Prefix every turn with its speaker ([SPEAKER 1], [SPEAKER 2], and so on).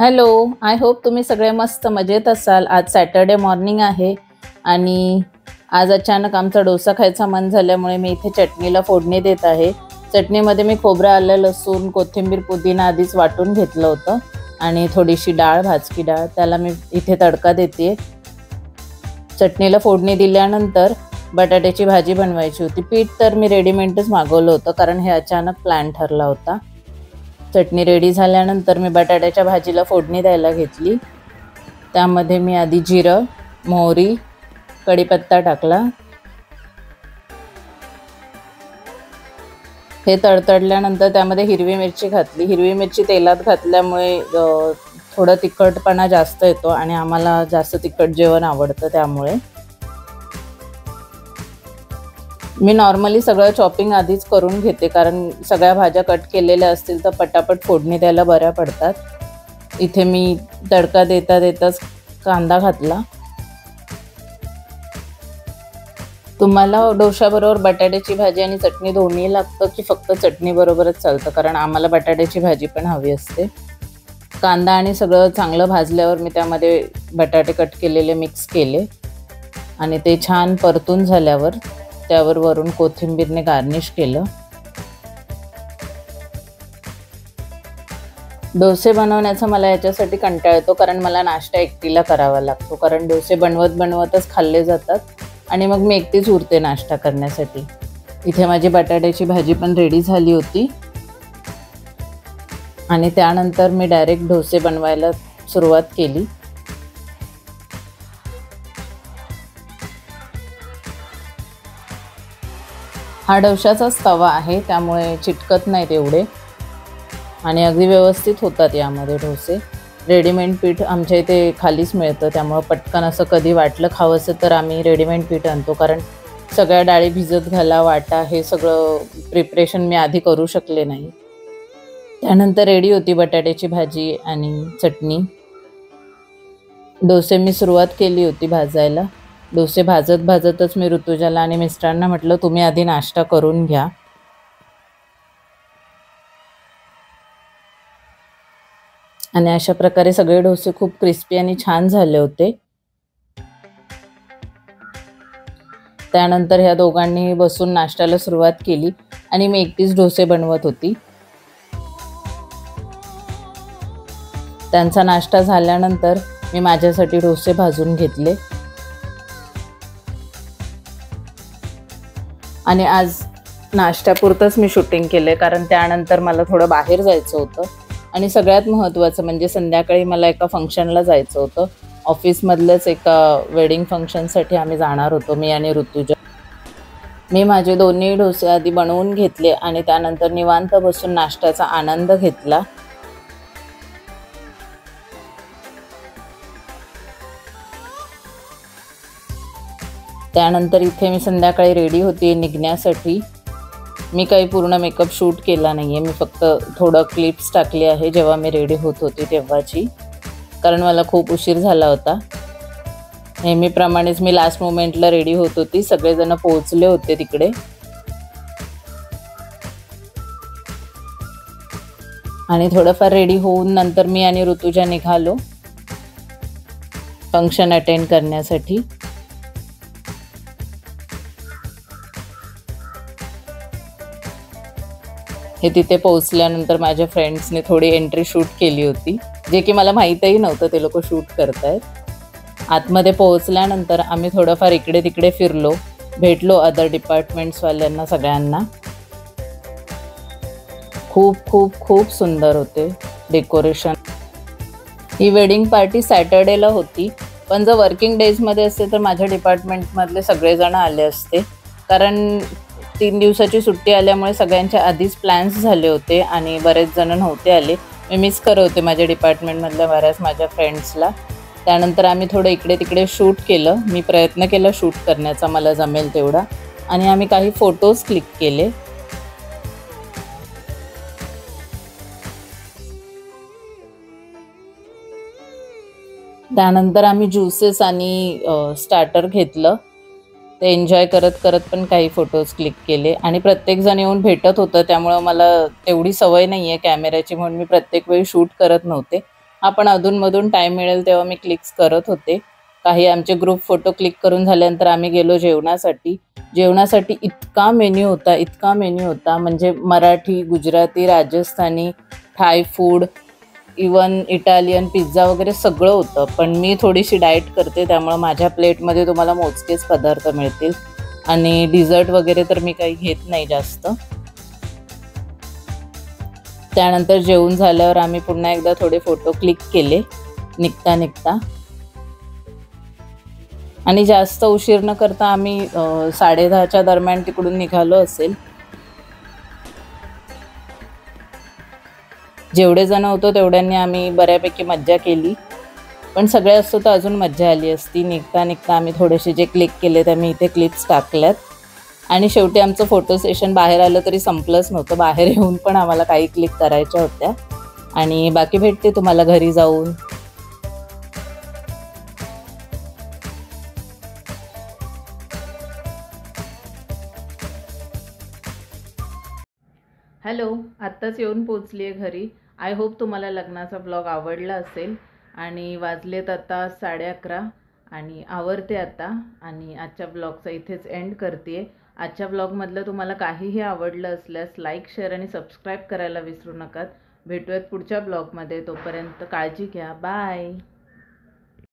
[SPEAKER 1] Hello, I hope तुम्ही सगळे मस्त मजेत असाल। आज सॅटर्डे मॉर्निंग आहे आणि आज अचानक आमचा डोसा खायचा मन झाल्यामुळे मी इथे चटणीला फोडणी देत आहे। चटणीमध्ये मी खोबरं, आलं, लसूण, कोथिंबीर, पुदिना आधीच वाटून घेतलं होतं आणि थोडीशी डाळ, भाजकी डाळ, त्याला मी इथे तडका देते। चटणीला फोडणी दिल्यानंतर बटाट्याची भाजी बनवायची होती। पीठ तर मी रेडीमेडच मागवलं होतं कारण हे अचानक प्लॅन ठरला होता। चटणी रेडी झाल्यानंतर मी बटाट्याच्या भाजीला फोडणी द्यायला घेतली। त्यामध्ये मी आधी जिरं, मोहरी, कढीपत्ता टाकला। हे तडतडल्यानंतर त्यामध्ये हिरवी मिरची घातली। हिरवी मिरची तेलात घातल्यामुळे थोडा तिखटपणा जास्त येतो आणि आम्हाला जास्त तिखट जेवण आवडतं, त्यामुळे मी नॉर्मली सगळं चॉपिंग आधीच करून घेते कारण सगळ्या भाज्या कट केलेल्या असतील तर पटापट फोडणी द्यायला बऱ्या पडतात। इथे मी तडका देता देताच कांदा घातला। तुम्हाला डोशाबरोबर बटाट्याची भाजी आणि चटणी दोन्ही लागतं की फक्त चटणी बरोबरच चालतं? कारण आम्हाला बटाट्याची भाजी पण हवी असते। कांदा आणि सगळं चांगलं भाजल्यावर मी त्यामध्ये बटाटे कट केलेले मिक्स केले आणि ते छान परतून झाल्यावर त्यावर वरून कोथिंबीरने गार्निश केलं। डोसे बनवण्याचा मला याच्यासाठी कंटाळा येतो कारण मला नाश्ता एकटीला करावा लागतो, कारण डोसे बनवतच खाल्ले जातात आणि मग मी एकटीच उरते नाश्ता करण्यासाठी। इथे माझी बटाट्याची भाजी पण रेडी झाली होती आणि त्यानंतर मी डायरेक्ट डोसे बनवायला सुरुवात केली। हा डोशाचाच तवा आहे त्यामुळे चिटकत नाहीत एवढे आणि अगदी व्यवस्थित होतात यामध्ये डोसे। रेडीमेड पीठ आमच्या इथे खालीच मिळतं, त्यामुळे पटकन असं कधी वाटलं खावंसं तर आम्ही रेडीमेड पीठ आणतो, कारण सगळ्या डाळी भिजत घाला, वाटा, हे सगळं प्रिपरेशन मी आधी करू शकले नाही। त्यानंतर रेडी होती बटाट्याची भाजी आणि चटणी। डोसे मी सुरुवात केली होती भाजायला। डोसे भाजतच मी ऋतुजाला आणि मिस्टरांना म्हटलं तुम्ही आधी नाश्ता करून घ्या। आणि अशा प्रकारे सगळे डोसे खूप क्रिस्पी आणि छान झाले होते। त्यानंतर ह्या दोघांनी बसून नाश्त्याला सुरुवात केली आणि मी एकटीच डोसे बनवत होती। त्यांचा नाश्ता झाल्यानंतर मी माझ्यासाठी डोसे भाजून घेतले आणि आज नाश्त्यापुरतंच मी शूटिंग केले कारण त्यानंतर मला थोडं बाहेर जायचं होतं आणि सगळ्यात महत्त्वाचं म्हणजे संध्याकाळी मला एका फंक्शनला जायचं होतं। ऑफिसमधल्याच एका वेडिंग फंक्शनसाठी आम्ही जाणार होतो, मी आणि ऋतुजा। मी माझे दोन्ही डोसे आधी बनवून घेतले आणि त्यानंतर निवांत बसून नाश्त्याचा आनंद घेतला। त्यानंतर इथे मी संध्याकाळी रेडी होती निघण्यासाठी। मी काही पूर्ण मेकअप शूट केला नाही आहे, मी फक्त थोडं क्लिप्स टाकली आहे जेव्हा मी रेडी होत होती तेव्हाची, कारण मला खूप उशीर झाला होता। नेहमीप्रमाणेच मी लास्ट मोमेंटला रेडी होत होती, सगळेजण पोहोचले होते तिकडे आणि थोडंफार रेडी होऊन नंतर मी आणि ऋतुजा निघालो फंक्शन अटेंड करण्यासाठी। हे तिथे पोहोचल्यानंतर माझ्या फ्रेंड्सने थोडी एंट्री शूट केली होती, जे की मला माहीतही नव्हतं ते लोक शूट करतायत। आतमध्ये पोहोचल्यानंतर आम्ही थोडंफार इकडे तिकडे फिरलो, भेटलो अदर डिपार्टमेंट्सवाल्यांना सगळ्यांना। खूप खूप खूप सुंदर होते डेकोरेशन। ही वेडिंग पार्टी सॅटर्डेला होती, पण जर वर्किंग डेजमध्ये असते तर माझ्या डिपार्टमेंटमधले सगळेजण आले असते, कारण 3 दिवसाची सुट्टी आल्यामुळे सगळ्यांचे आधीच प्लॅन्स झाले होते आणि बरेच जण नव्हते आले। मी मिस करत होते माझ्या डिपार्टमेंटमधल्या बऱ्याच माझ्या फ्रेंड्सला। त्यानंतर आम्ही थोडं इकडे तिकडे शूट केलं, मी प्रयत्न केला शूट करण्याचा मला जमेल तेवढा, आणि आम्ही काही फोटोज क्लिक केले। त्यानंतर आम्ही ज्यूसेस आणि स्टार्टर घेतलं, ते एन्जॉय करत करत पण काही फोटोज क्लिक केले आणि प्रत्येकजण येऊन भेटत होतं, त्यामुळे मला तेवढी सवय नाही आहे कॅमेऱ्याची, म्हणून मी प्रत्येक वेळी शूट करत नव्हते आपण अधूनमधून टाईम मिळेल तेव्हा मी क्लिक्स करत होते. काही आमचे ग्रुप फोटो क्लिक करून झाल्यानंतर आम्ही गेलो जेवणासाठी. जेवणासाठी इतका मेन्यू होता म्हणजे मराठी, गुजराती, राजस्थानी, थाय फूड, इवन इटालियन, पिझ्झा वगैरे सगळं होतं. पण मी थोडीशी डाएट करते त्यामुळे माझ्या प्लेटमध्ये तुम्हाला मोजकेच पदार्थ मिळतील आणि डिझर्ट वगैरे तर मी काही घेत नाही जास्त. त्यानंतर जेवून झाल्यावर आम्ही पुन्हा एकदा थोडे फोटो क्लिक केले निघता आणि जास्त उशीर न करता आम्ही 10:30च्या दरम्यान तिकडून निघालो असेल. जेवढे जण होतो तेवढ्यांनी आम्ही बऱ्यापैकी मज्जा केली, पण सगळे असतो तर अजून मज्जा आली असती. निघता आम्ही थोडेसे जे क्लिक केले ते मी इथे क्लिप्स टाकल्यात आणि शेवटी आमचं फोटो सेशन बाहेर आलं तरी संपलंच नव्हतं. बाहेर येऊन पण आम्हाला काही क्लिक करायच्या होत्या आणि बाकी भेटते तुम्हाला घरी जाऊन. हॅलो, आत्ताच येऊन पोचली आहे घरी. आय होप तुम्हाला लग्नाचा ब्लॉग आवडला असेल. आणि वाजलेत आता 11:30 आणि आवरते आता आणि आजच्या ब्लॉगचा इथेच एंड करते. आजच्या ब्लॉगमधलं तुम्हाला काहीही आवडलं असल्यास लाईक, शेअर आणि सबस्क्राईब करायला विसरू नका. भेटूयात पुढच्या ब्लॉगमध्ये. तोपर्यंत काळजी घ्या. बाय.